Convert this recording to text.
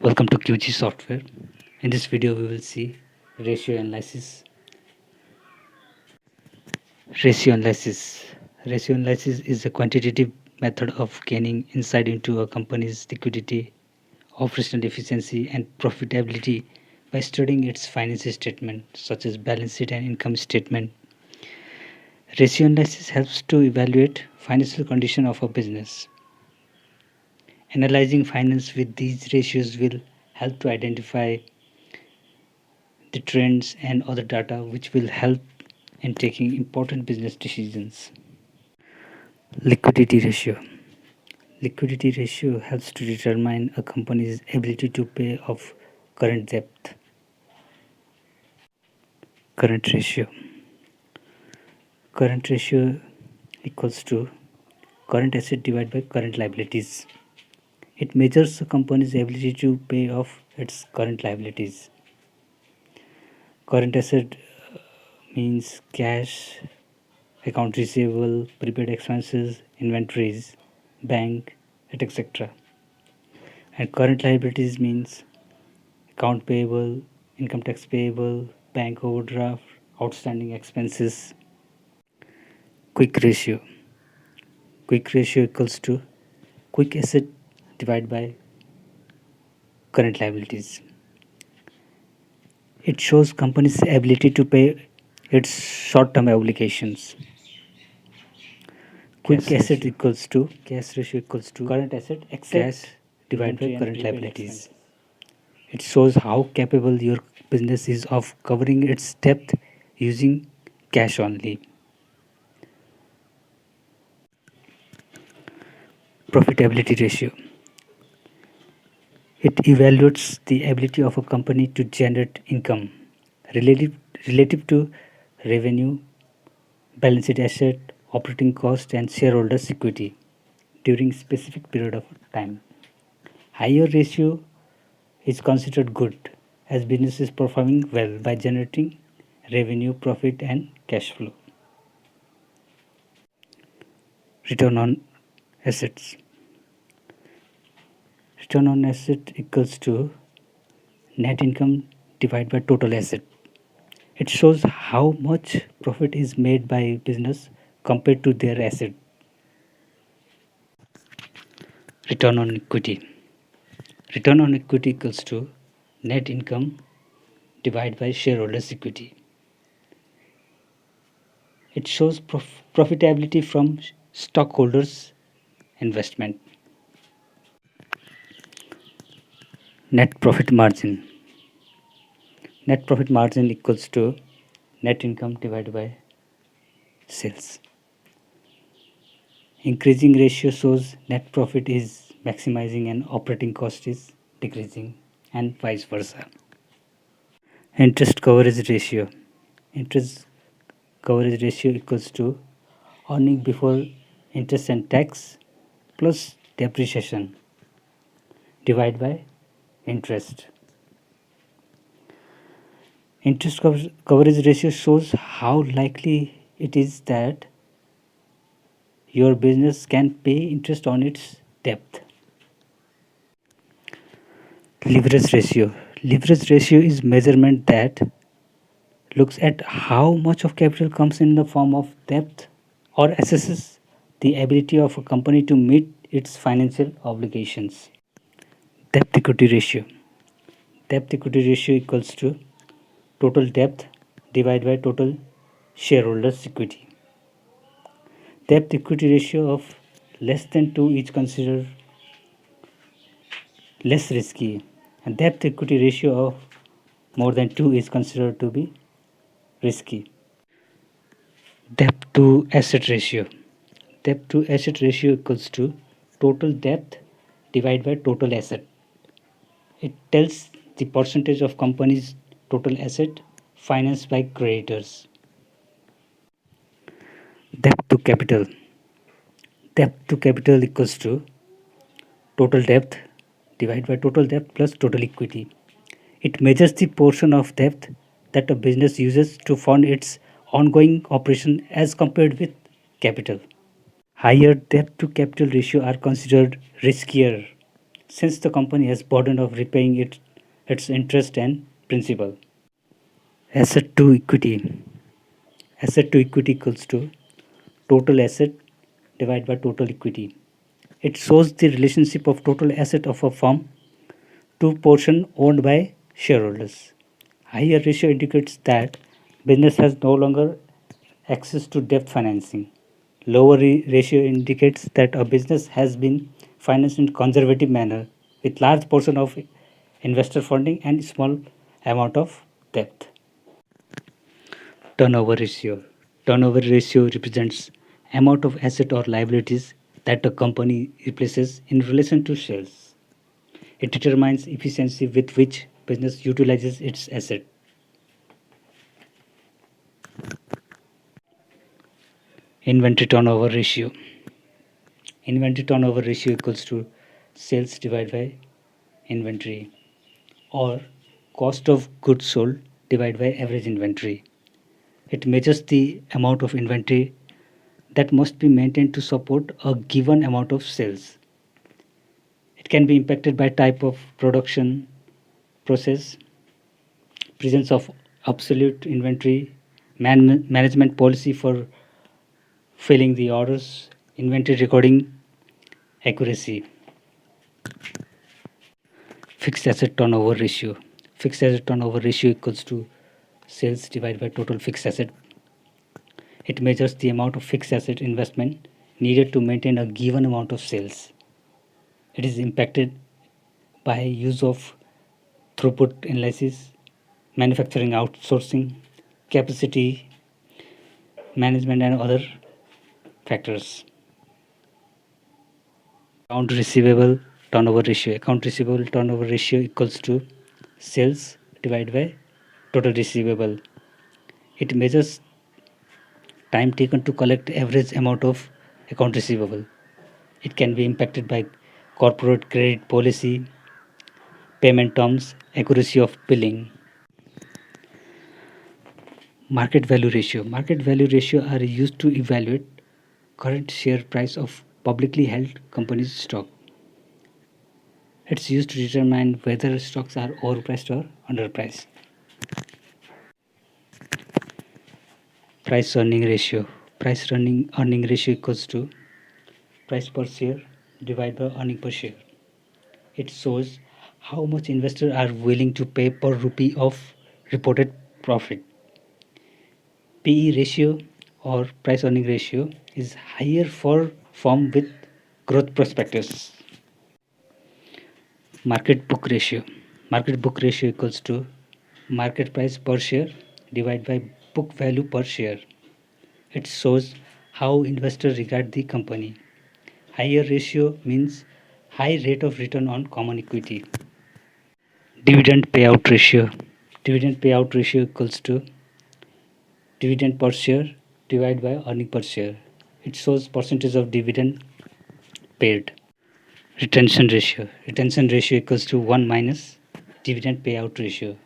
Welcome to QG Software. In this video, we will see ratio analysis. Ratio analysis. Ratio analysis is a quantitative method of gaining insight into a company's liquidity, operational efficiency, and profitability by studying its financial statement, such as balance sheet and income statement. Ratio analysis helps to evaluate financial condition of a business. Analyzing finance with these ratios will help to identify the trends and other data which will help in taking important business decisions. Liquidity ratio. Liquidity ratio helps to determine a company's ability to pay off current debt. Current ratio. Current ratio equals to current asset divided by current liabilities. It measures a company's ability to pay off its current liabilities. Current asset means cash, account receivable, prepaid expenses, inventories, bank, etc. And current liabilities means account payable, income tax payable, bank overdraft, outstanding expenses. Quick ratio. Quick ratio equals to quick asset divided by current liabilities. It shows company's ability to pay its short-term obligations. Quick Cash asset ratio. equals to cash ratio equals to Current asset cash except divided by inventory and current prepaid liabilities. expenses. It shows how capable your business is of covering its debt using cash only. Profitability ratio. It evaluates the ability of a company to generate income relative to revenue, balance sheet asset, operating cost, and shareholders' equity during specific period of time. Higher ratio is considered good as business is performing well by generating revenue, profit, and cash flow. Return on assets. Return on asset equals to net income divided by total asset. It shows how much profit is made by business compared to their asset. Return on equity. Return on equity equals to net income divided by shareholders' equity. It shows profitability from stockholders' investment. Net profit margin. Net profit margin equals to net income divided by sales. Increasing ratio shows net profit is maximizing and operating cost is decreasing, and vice versa. Interest coverage ratio. Interest coverage ratio equals to earning before interest and tax plus depreciation divided by interest. Interest coverage ratio shows how likely it is that your business can pay interest on its debt. Leverage ratio. Leverage ratio is measurement that looks at how much of capital comes in the form of debt or assesses the ability of a company to meet its financial obligations. Debt equity ratio. Debt equity ratio equals to total debt divided by total shareholders equity. Debt equity ratio of less than 2 is considered less risky, and debt equity ratio of more than 2 is considered to be risky. Debt to asset ratio. Debt to asset ratio equals to total debt divided by total asset. It tells the percentage of company's total asset financed by creditors. Debt to capital. Debt to capital equals to total debt divided by total debt plus total equity. It measures the portion of debt that a business uses to fund its ongoing operation as compared with capital. Higher debt to capital ratio are considered riskier, since the company has burden of repaying its interest and principal. Asset to equity. Asset to equity equals to total asset divided by total equity. It shows the relationship of total asset of a firm to portion owned by shareholders. Higher ratio indicates that business has no longer access to debt financing. Lower ratio indicates that a business has been financed in conservative manner with large portion of investor funding and small amount of debt. Turnover ratio. Turnover ratio represents amount of asset or liabilities that a company replaces in relation to sales. It determines efficiency with which business utilizes its asset. Inventory turnover ratio. Inventory turnover ratio equals to sales divided by inventory or cost of goods sold divided by average inventory. It measures the amount of inventory that must be maintained to support a given amount of sales. It can be impacted by type of production process, presence of absolute inventory, management policy for filling the orders, inventory recording accuracy. Fixed asset turnover ratio. Fixed asset turnover ratio equals to sales divided by total fixed asset. It measures the amount of fixed asset investment needed to maintain a given amount of sales. It is impacted by use of throughput analysis, manufacturing outsourcing, capacity management, and other factors. Account receivable turnover ratio. Account receivable turnover ratio equals to sales divided by total receivable. It measures time taken to collect average amount of account receivable. It can be impacted by corporate credit policy, payment terms, accuracy of billing. Market value ratio. Market value ratio are used to evaluate current share price of publicly held companies' stock. It's used to determine whether stocks are overpriced or underpriced. Price earning ratio. Earning ratio equals to price per share divided by earning per share. It shows how much investors are willing to pay per rupee of reported profit. PE ratio or price earning ratio is higher for firm with growth prospectus. Market book ratio. Market book ratio equals to market price per share divided by book value per share. It shows how investors regard the company. Higher ratio means high rate of return on common equity. Dividend payout ratio. Dividend payout ratio equals to dividend per share divided by earning per share. It shows percentage of dividend paid. Retention ratio. Retention ratio equals to 1 minus dividend payout ratio.